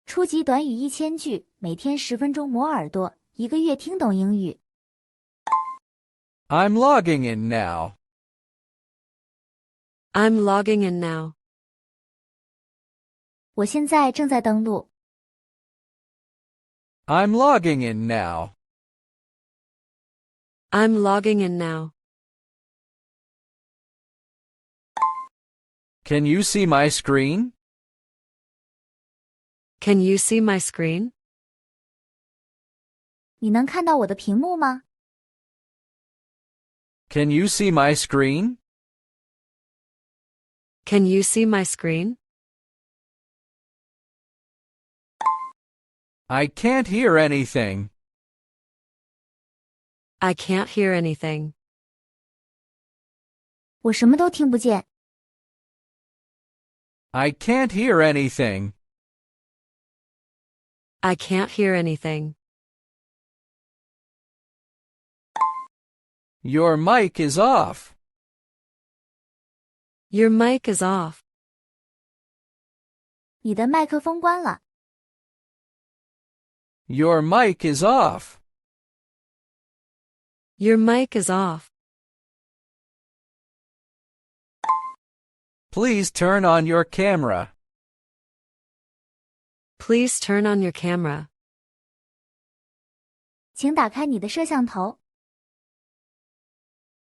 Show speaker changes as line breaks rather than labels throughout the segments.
初级短语1000句，每天10分钟磨耳朵，一个月听懂英语。
I'm logging in now.
I'm logging in now.
我现在正在登录。
I'm logging in now.
I'm logging in now.
Can you see my screen?
Can you see my screen?
你能看到我的屏幕吗？
Can you see my screen?
Can you see my screen?
I can't hear anything.
I can't hear anything.
我什么都听不见。
I can't hear anything.
I can't hear anything.
Your mic is off.
Your mic is off.
你的麦克风关了。
Your mic is off.
Your mic is off.
Please turn on your camera.
Please turn on your camera.
请打开你的摄像头。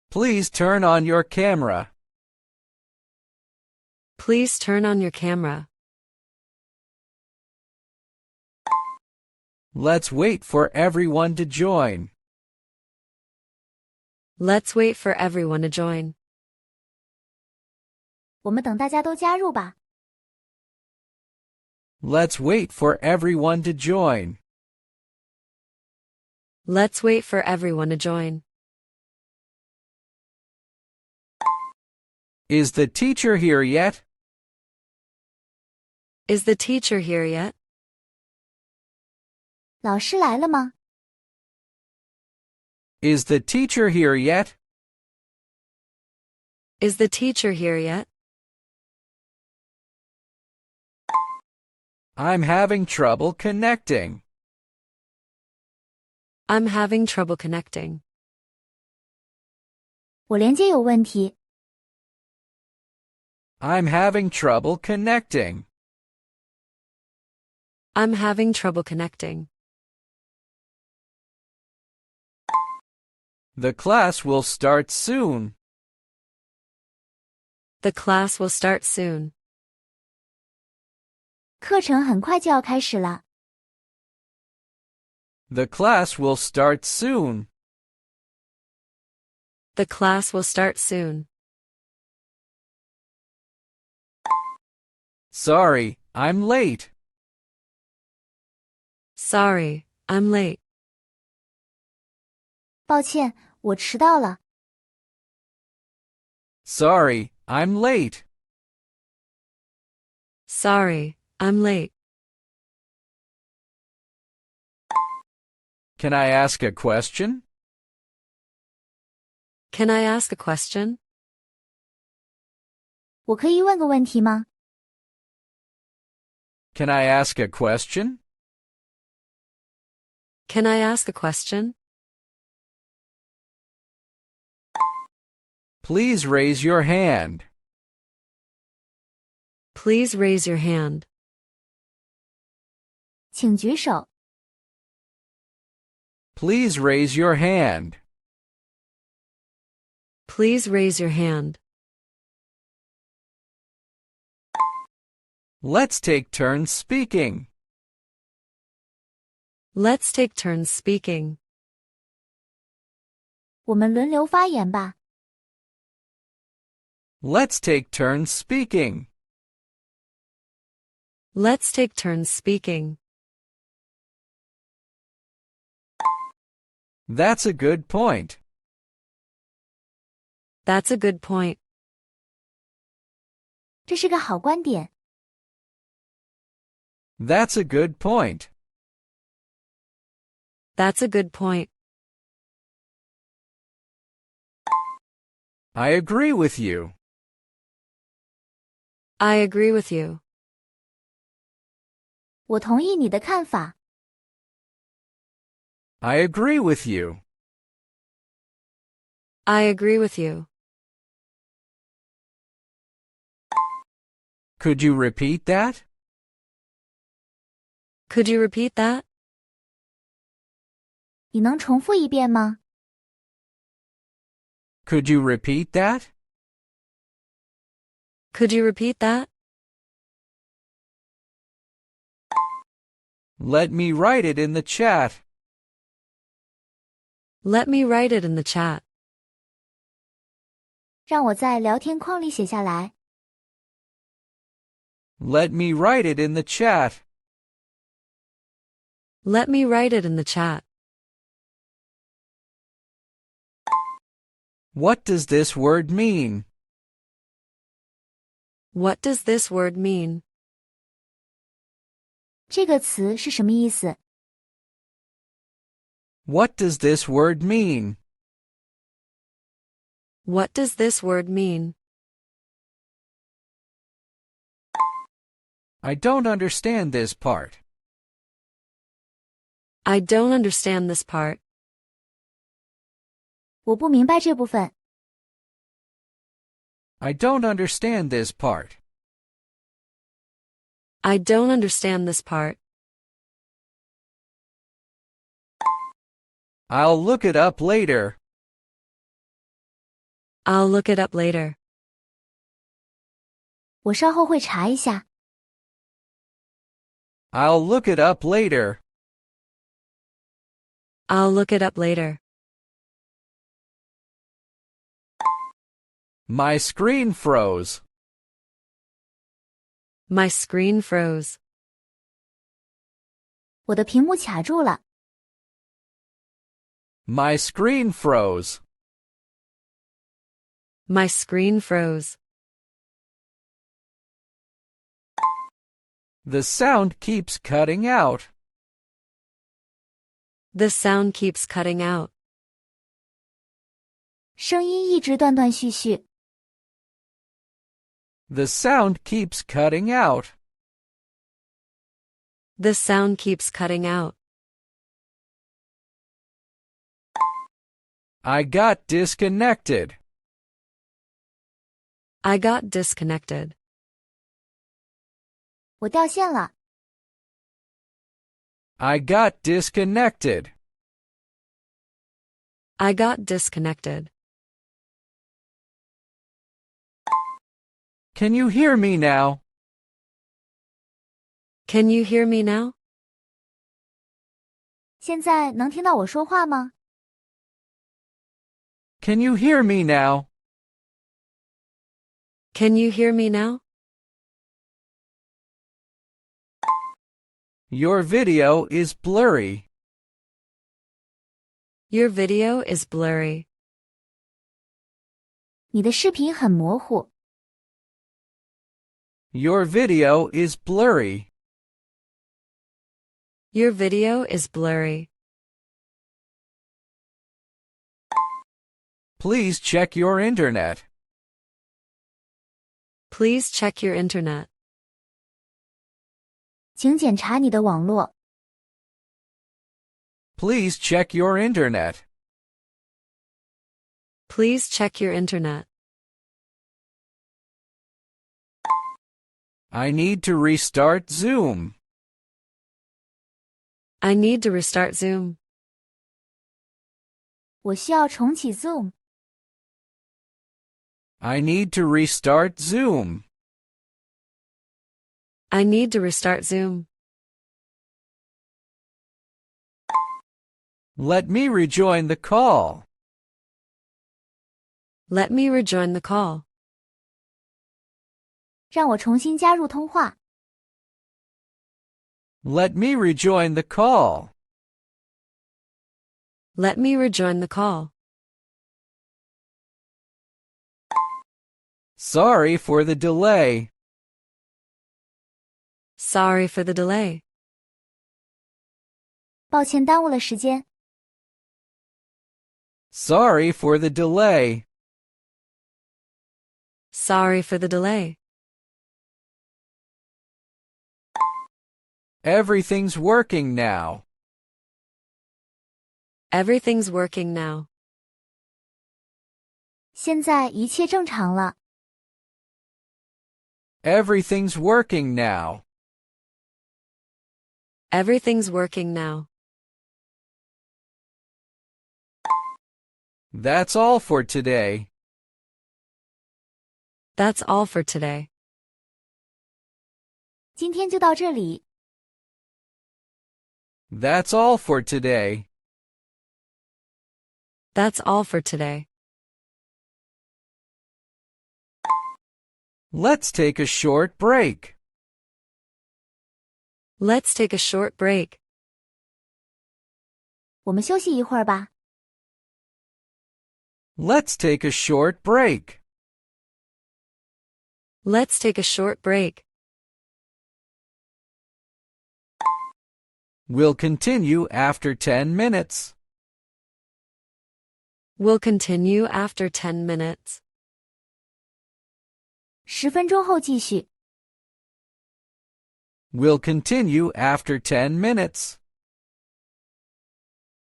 Please turn on your camera.
Please turn on your camera.
Let's wait for everyone to join.
Let's wait for everyone to join.
我们等大家都加入吧。
Let's wait for everyone to join.
Let's wait for everyone to join.
Is the teacher here yet?
Is the teacher here yet?
老师来了吗？
Is the teacher here yet?
Is the teacher here yet?
I'm having trouble connecting.
I'm having trouble connecting.
我连接有问题。
I'm having trouble connecting.
I'm having trouble connecting.
The class will start soon.
The class will start soon.
课程很快就要开始了。
The class will start soon.
The class will start soon.
Sorry, I'm late.
Sorry, I'm late.
抱歉，我迟到了。
Sorry, I'm late.
Sorry, I'm late.
Can I ask a question?
Can I ask a question?
我可以问个问题吗？
Can I ask a question?
Can I ask a question?
Please raise your hand.
Please raise your hand.
请举手。
Please raise your hand.
Please raise your hand.
Let's take turns speaking.
Let's take turns speaking.
我们轮流发言吧。
Let's take turns speaking.
Let's take turns speaking.
That's a good point.
That's a good point.
这是个好观点。
That's a good point.
That's a good point.
I agree with you.
I agree with you.
我同意你的看法。
I agree with you.
I agree with you.
Could you repeat that?
Could you repeat that?
你能重复一遍吗？
Could you repeat that?
Could you repeat that?
Let me write it in the chat.
Let me write it in the chat.
让我在聊天框里写下来。
Let me write it in the chat.
Let me write it in the chat.
What does this word mean?
What does this word mean?
这个词是什么意思？
What does this word mean?
What does this word mean?
I don't understand this part.
I don't understand this part.
我不明白这部分。
I don't understand this part.
I don't understand this part.
I'll look it up later.
I'll look it up later.
我稍后会查一下。
I'll look it up later.
I'll look it up later.
My screen froze.
My screen froze.
我的屏幕卡住了。
My screen froze.
My screen froze.
The sound keeps cutting out.
The sound keeps cutting out.
声音一直断断续续。
The sound keeps cutting out.
The sound keeps cutting out.
I got disconnected.
I got disconnected.
我掉线了。
I got disconnected.
I got disconnected.
Can you hear me now?
Can you hear me now?
现在能听到我说话吗？
Can you hear me now?
Can you hear me now?
Your video is blurry.
Your video is blurry.
你的视频很模糊。
Your video is blurry.
Your video is blurry.
Please check your internet.
Please check your internet.
请检查你的网络。
Please check your internet.
Please check your internet.
I need to restart Zoom.
I need to restart Zoom.
我需要重启 Zoom。
I need to restart Zoom.
I need to restart Zoom.
Let me rejoin the call.
Let me rejoin the call.
让我重新加入通话。
Let me rejoin the call.
Let me rejoin the call.
Sorry for the delay.
Sorry for the delay.
抱歉耽误了时间。
Sorry for the delay.
Sorry for the delay.
Everything's working now.
Everything's working now.
现在一切正常了。
Everything's working now.
Everything's working now.
That's all for today.
That's all for today.
今天就到这里。
That's all for today.
That's all for today.
Let's take a short break.
Let's take a short break.
我们休息一会儿吧。
Let's take a short break.
Let's take a short break.
We'll continue after 10 minutes.
We'll continue after 10 minutes.
10分钟后继续。
We'll continue after 10 minutes.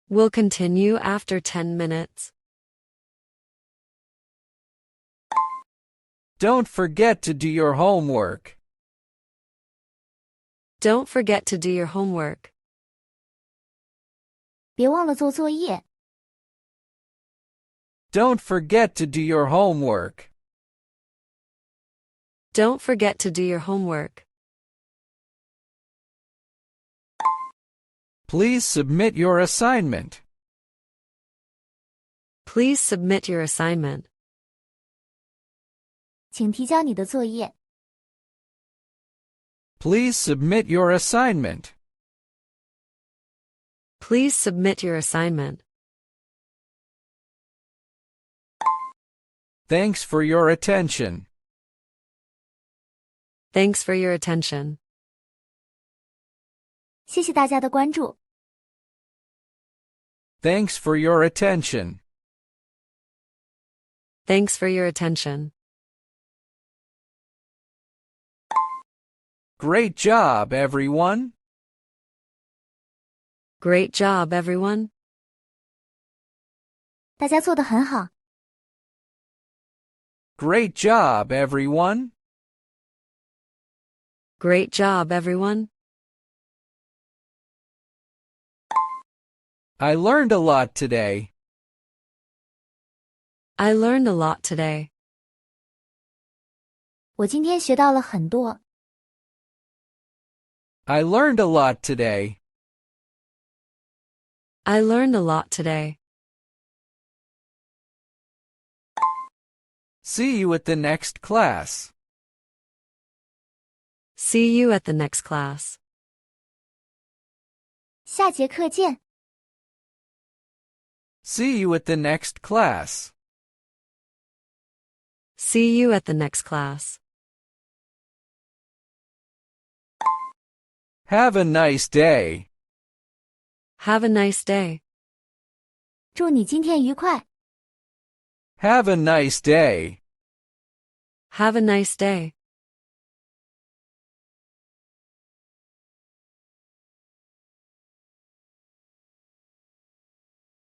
We'll continue after 10 minutes.
Don't forget to do your homework.
Don't forget to do your homework.
别忘了做作业。
Don't forget to do your homework.
Don't forget to do your homework.
Please submit your assignment.
Please submit your assignment.
请提交你的作业。
Please submit your assignment.
Please submit your assignment.
Thanks for your attention.
Thanks for your attention.
谢谢大家的关注。
Thanks for your attention.
Thanks for your attention.
Great job, everyone.
Great job, everyone.
大家做得很好。
Great job, everyone.
Great job, everyone.
I learned a lot today.
I learned a lot today.
我今天学到了很多。
I learned a lot today.
I learned a lot today.
See you at the next class.
See you at the next class.
下节课见。
See you at the next class.
See you at the next class.
Have a nice day.
Have a nice day.
祝你今天愉快。
Have a nice day.
Have a nice day.